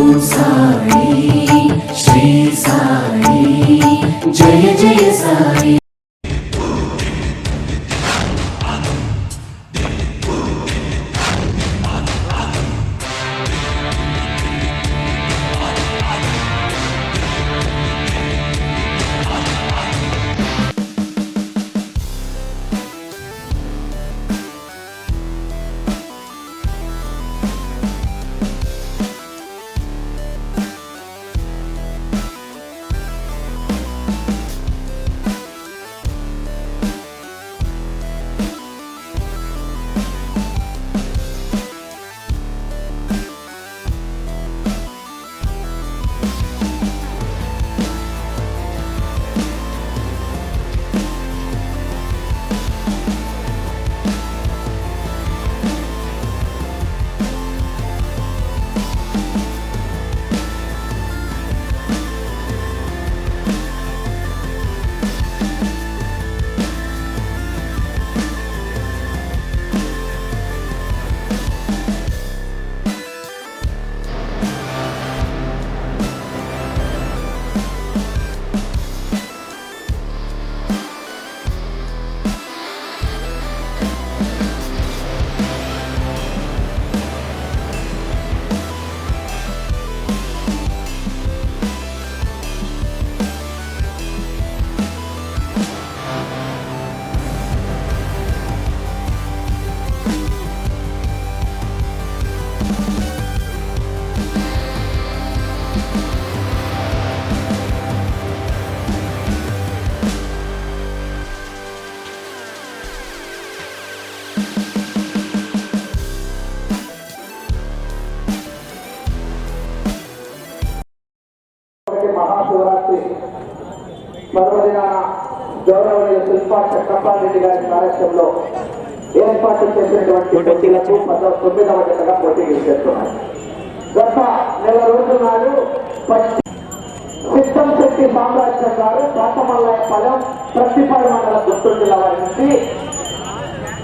ఓం సాయి శ్రీ సాయి జయ జయ సాయి. మహాశివరాత్రి పర్వదినాన గౌరవనీయ శిల్పా చక్రపాణి గారి కార్యక్రమంలో ఏర్పాటు చేసినటువంటి పోటీలకు 19వ జతగా పోటీలు చేస్తున్నారు. గత నెల రోజుల నాడు సిద్ధం శెట్టి సామ్రాజ్యం గారు పాతమల్లయపాలెం ప్రతిపాడు మండలం గుంటూరు జిల్లా వారి నుంచి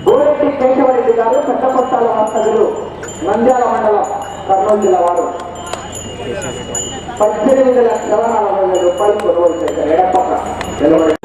గోరెడ్డి కేశవరెడ్డి గారు పెద్దకొట్టాల వాస్తవ్యులు నంద్యాల మండలం కర్నూలు జిల్లా వారు 18,40,000 రూపాయలు కొనుగోలు చేశారు. ఎడపక్క నిలబడి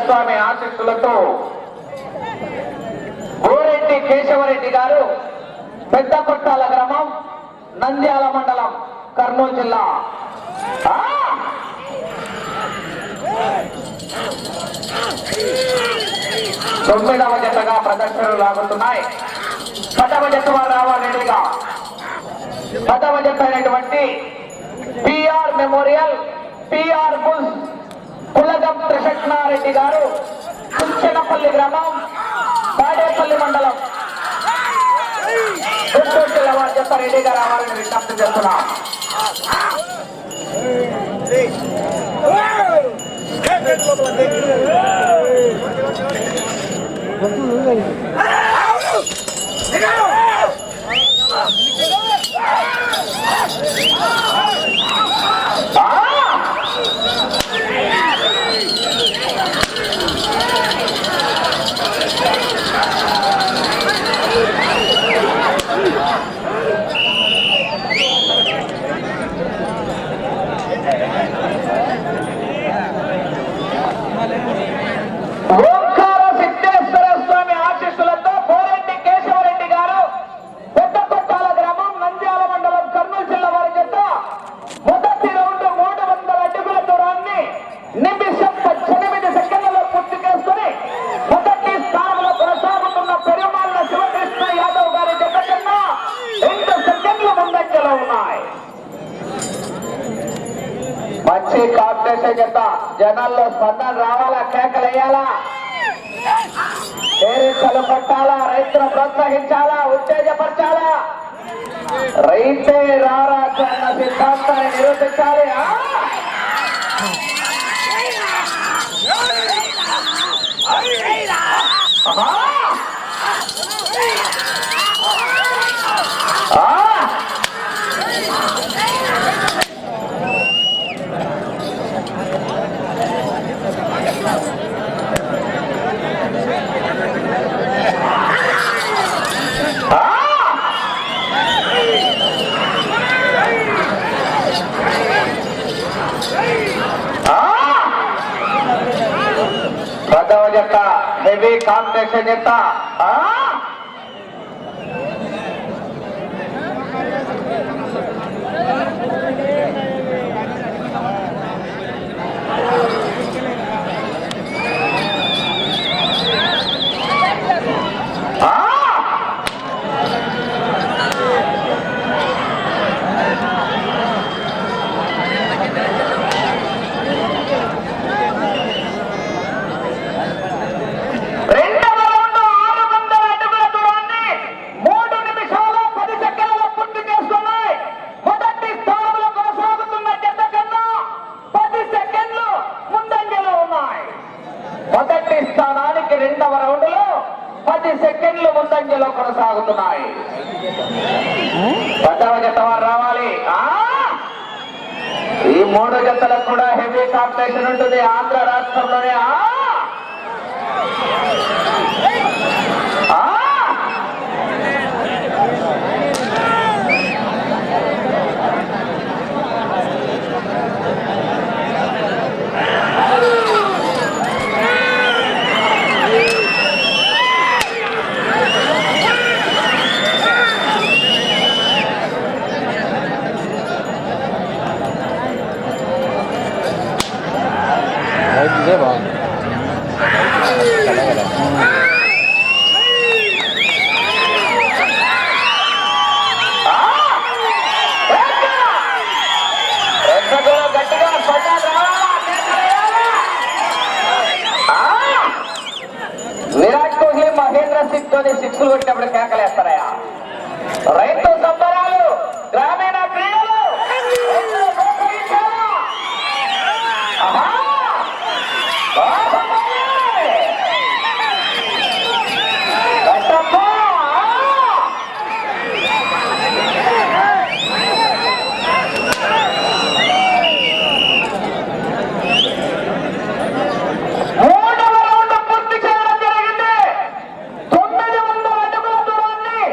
స్వామి ఆశీస్సులతో గోరెడ్డి కేశవరెడ్డి గారు పెద్దకొట్టాల గ్రామం నంద్యాల మండలం కర్నూలు జిల్లా 9వ జతగా ప్రదర్శనలు లాగుతున్నాయి. 10వ జత వారు రావాలిగా 10వ జత అయినటువంటి పిఆర్ మెమోరియల్ పిఆర్ బుల్స్ కులగం త్రిశక్నారెడ్డి గారు కుంచెనపల్లి గ్రామం బాడేపల్లి మండలం గుంటూరు జిల్లా వారి జత రెడీగా రావాలని విజ్ఞప్తి చేస్తున్నాం. ఓంకార సిద్ధేశ్వర స్వామి ఆశీస్సులతో పోరెడ్డి కాంపిటీషన్ చెప్తా జనాల్లో స్పందన రావాలా, కేకలు వేయాలా, చేరికలు పట్టాలా, రైతులు ప్రోత్సహించాలా, ఉత్తేజపరచాలా, రైతే రారాజు అన్న సిద్ధాంతాన్ని నిరూపించాలి. పదవ జత హెవీ కాంపిటీషన్ జత మొదటి స్థానానికి రెండవ రౌండ్ లో 10 సెకండ్లు ముందంజలో కొనసాగుతున్నాయి. పదవ జత వారు రావాలి. ఈ 3 జతలకు కూడా హెవీ కాంపిటీషన్ ఉంటుంది ఆంధ్ర రాష్ట్రంలోనే. ఇదే బాగుంది. విరాట్ కోహ్లీ మహేంద్ర సింగ్ తోని 6లు కొట్టినప్పుడు కేకలేస్తారయ్యా. రైతు సంబరాలు, గ్రామీణ క్రీడలు మూడవ రౌండ్ పూర్తి చేయడం జరిగింది. 900 అడుగుల దూరాన్ని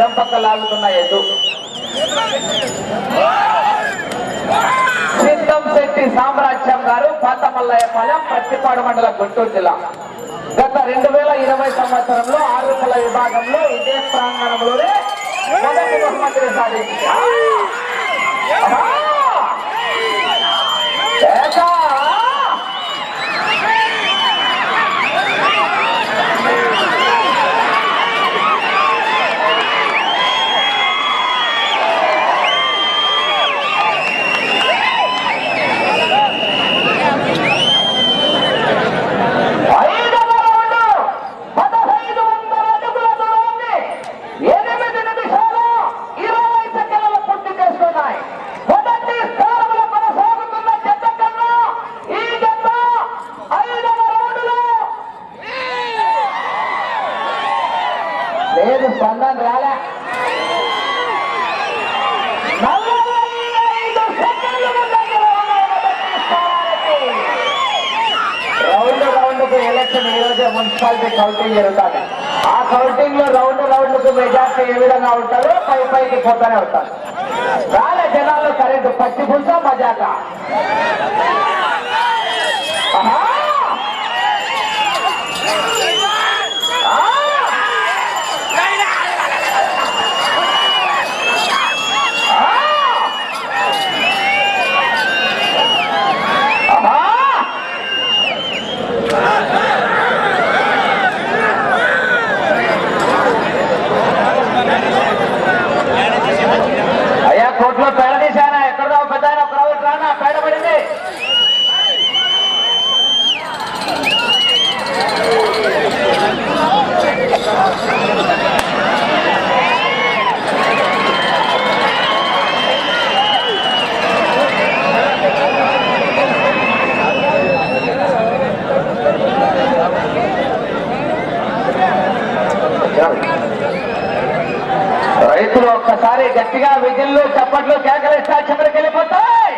ఎడం పక్క లాగుతున్న ఎద్దు సిద్ధం శెట్టి సామ్రాజ్యం గారు పాతమల్లయ్యపాలెం పత్తిపాడు మండలం గుంటూరు జిల్లా. గత 2020 సంవత్సరంలో ఆరోపణ విభాగంలో ఇదే ప్రాంగణంలోనే మొదటి బహుమతిని సాధించారు. లేదు స్పందన రాలే. రౌండ్ కు ఎలక్షన్ ఈ రోజే మున్సిపాలిటీ కౌంటింగ్ జరుగుతుంది. ఆ కౌంటింగ్ లో రౌండ్ కు మెజార్టీ ఏ విధంగా ఉంటారో పైకి పోతానే ఉంటారు. రాలే జనాల్లో కరెంటు పచ్చి పులుసా మజాక. అయ్యా కోట్లో పేడ తీశానా? ఎక్కడో పెద్ద క్రౌడ్ రానా? పేడ పడింది. రైతులు ఒక్కసారి గట్టిగా విజిల్లు చప్పట్లు కేకలేస్తా చివరికి వెళ్ళిపోతాయి.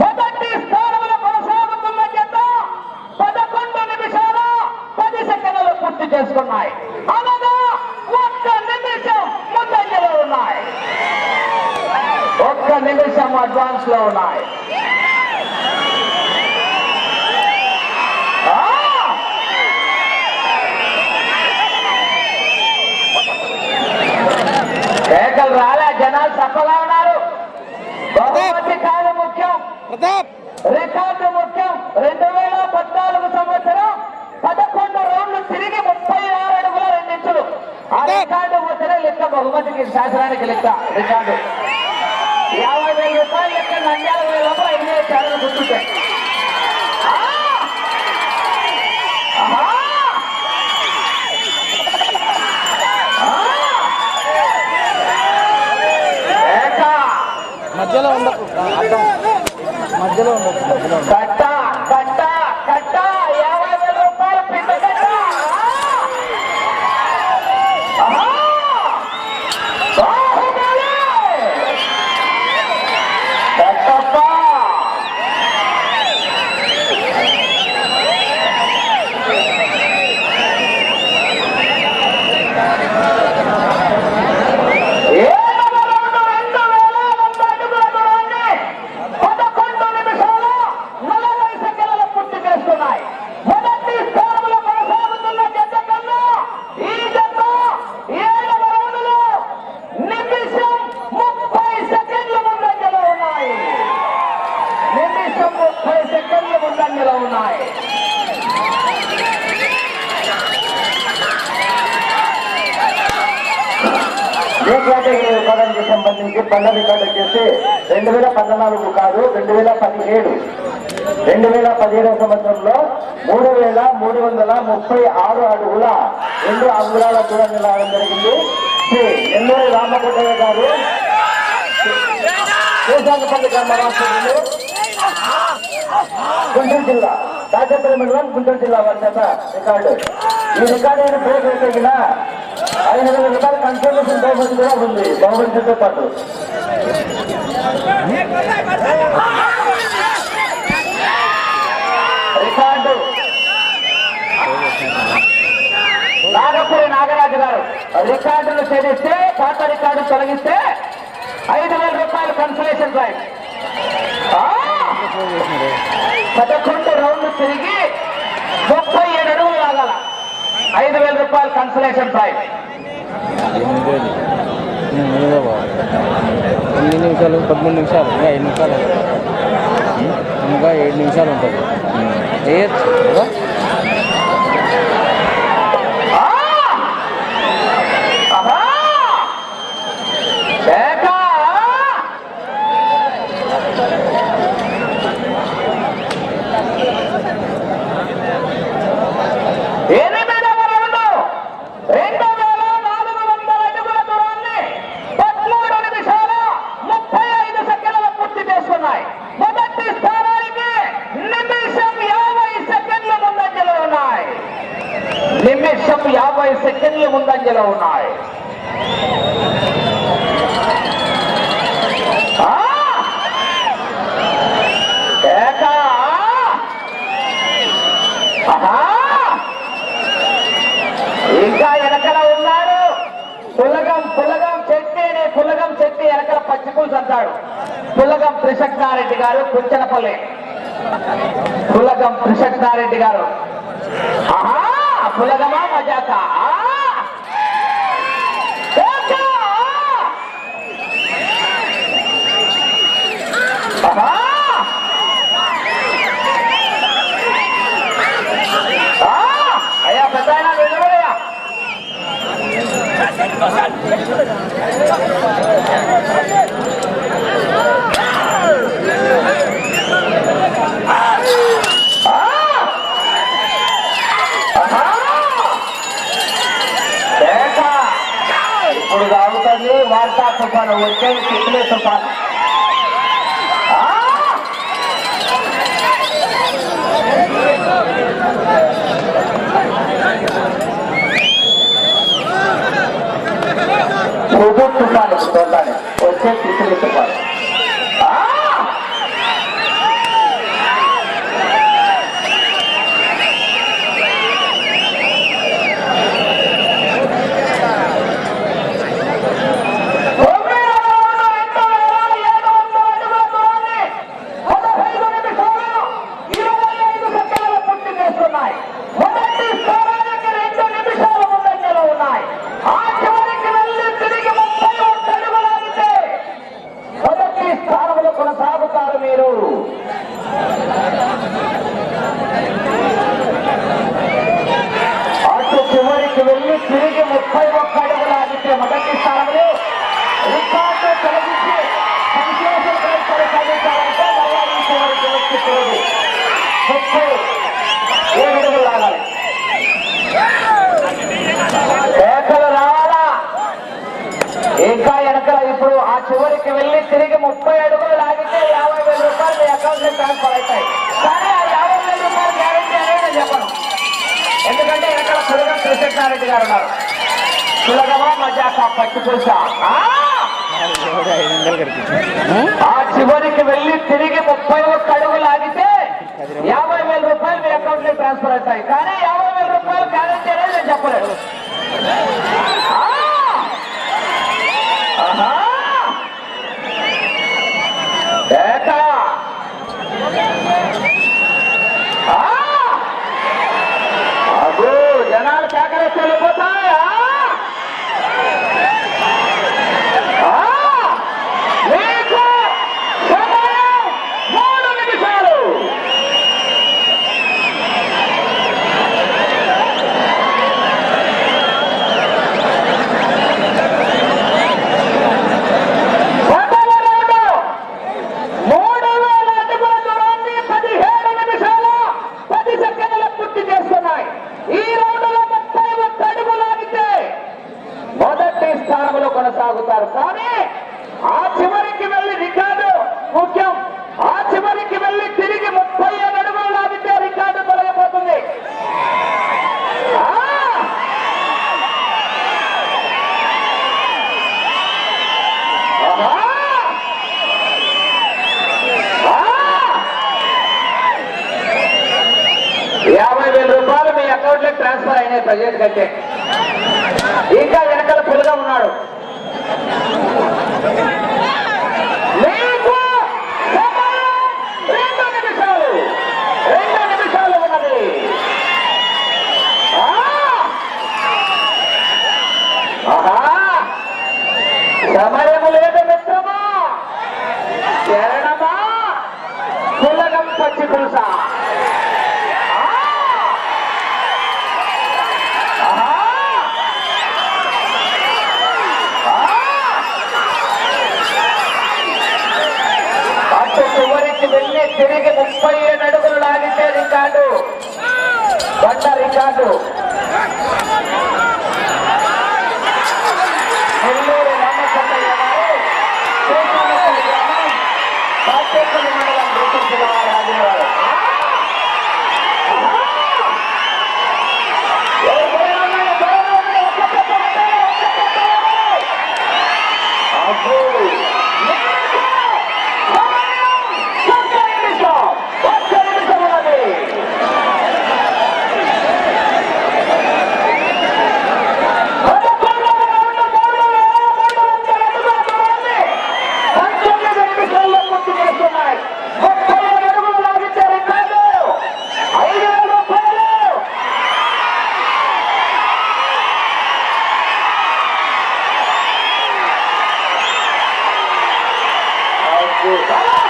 మొదటి స్థానంలో కొనసాగుతున్న జత 11 నిమిషాల 10 సెకండ్లు పూర్తి చేసుకున్నాయి. అనగా 1 నిమిషం ముందంజలో ఉన్నాయి. 1 నిమిషం అడ్వాన్స్ లో ఉన్నాయి. కేకలు రాలే, జనాలు తప్పగా ఉన్నారు. బహుమతి కాదు ముఖ్యం, రికార్డు ముఖ్యం. 2014 సంవత్సరం 11 రౌండ్లు తిరిగి 36 అడుగుల 2 ఇంచులు. ఆ రికార్డు ముచ్చటే లెక్క. బహుమతికి శాసనానికి లెక్క రికార్డు 50,000 రూపాయలు లెక్క. నంద్యాల లోపల 5 చారలు గుర్తుంటాయి. మధ్యలో ఉండకు, మధ్యలో ఉండకు. కట్ట కట్ట కట్ట 50,000 రూపాయలు పిండ కట్ట. కట్టప్ప విభాగానికి సంబంధించి పళ్ళ రికార్డు వచ్చేసి 2014 కాదు 2017. 2017 సంవత్సరంలో 3,336 అడుగుల 2 అంగుళాల దూరం రావడం జరిగింది. శ్రీ ఎల్లూరి రామకోటయ్య గారు కేశాంగపల్లి గ్రామ రాష్ట్రంలో గుంటూరు జిల్లా దాచేపల్లి మండలం గుంటూరు జిల్లా వారి చేత రికార్డు. ఈ రికార్డు బ్రేక్ అయితే 5,000 కన్సల్టేషన్ బహుమతి కూడా ఉంది బహుమతితో పాటు. రికార్డు నాగపూరి నాగరాజు గారు రికార్డులు ఛేదిస్తే పాత రికార్డు తొలగిస్తే 5,000 రూపాయలు కన్సలేషన్ ప్రైజ్. 11 రౌండ్లు తిరిగి 37 అడుగులు లాగాల. 5,000 రూపాయలు కన్సలేషన్ ప్రైజ్. 8 నిమిషాలు 13 నిమిషాలు ఇంకా 5 నిమిషాలు ఇంకా 7 నిమిషాలు ఉంటుంది చేయొచ్చు కదా. మొదటి స్థానానికి నిమిషం 50 సెకండ్ల ముందంజలో ఉన్నాయి. నిమిషం 50 సెకండ్ల ముందంజలో ఉన్నాయి. ఇంకా వెనకల ఉన్నాడు పుల్లగం చెట్టి వెనకల పచ్చిపులుసు అంటాడు. పుల్లగం త్రిశక్నారెడ్డి గారు కుంచనపల్లి. పుల్లగం త్రిశక్నారెడ్డి గారు. పుల్లగమా మజాక. అయ్యా పెద్ద వెళ్ళబోయా. ఇప్పుడు తాగుతుంది వార్తా తుఫాను వచ్చేది తిట్లే తుఫాను. తుఫాను చూడాలి వచ్చే తిట్లే తుఫాను. కొనసాగుతారు మీరు. అటు చివరికి వెళ్ళి తిరిగి 31 అడుగులు ఆగితే మొదటి స్థానంలో రికార్డు తొలగించి సంతోషం కొనసాగించాలంటే మర్యాద చివరికి వచ్చి తిరిగి 37 అడుగులు లాగాలి. ఏకలు రావాలా ఇంకా వెనకల. ఇప్పుడు ఆ చివరికి వెళ్ళి తిరిగి 30 అడుగులు లాగితే 50,000 రూపాయలు మీ అకౌంట్ లో ట్రాన్స్ఫర్ అవుతాయి. కానీ ఆ 50,000 రూపాయలు గ్యారెంటీ అనేది నేను చెప్పను. ఎందుకంటే వెనకాల పుల్లగం త్రిశక్నారెడ్డి గారు ఉన్నారు. పుల్లగమా మజాక పచ్చిపులుసా. ఆ చివరికి వెళ్ళి తిరిగి 31 అడుగులు ఆగితే 50,000 రూపాయలు మీ అకౌంట్ లో ట్రాన్స్ఫర్ అవుతాయి. కానీ 50,000 రూపాయలు గ్యారెంటీ అనేది నేను చెప్పలేదు. అదో జనాలు కేకలేసి వెళ్ళిపోతాయా. మీకు సమయం 3 నిమిషాలు. ప్రజెంట్ కంటే ఇంకా వెనకాల పులుగా ఉన్నాడు. మీకు సమయం 2 నిమిషాలు, 2 నిమిషాలు ఉన్నది. సమయము లేదు మిత్రమా, చరణమా, పులగం పచ్చి పులుసా. అటు చివరికి వెళ్ళి తిరిగి 37 అడుగులు లాగితే రికార్డు, బండ రికార్డు. నెల్లూరు రామచంద్రయ్య గారు శ్రీకాకుళం గ్రామం బాధ్యతల మండలం గుంటూరు జిల్లా వారు ఆదివారం. Good.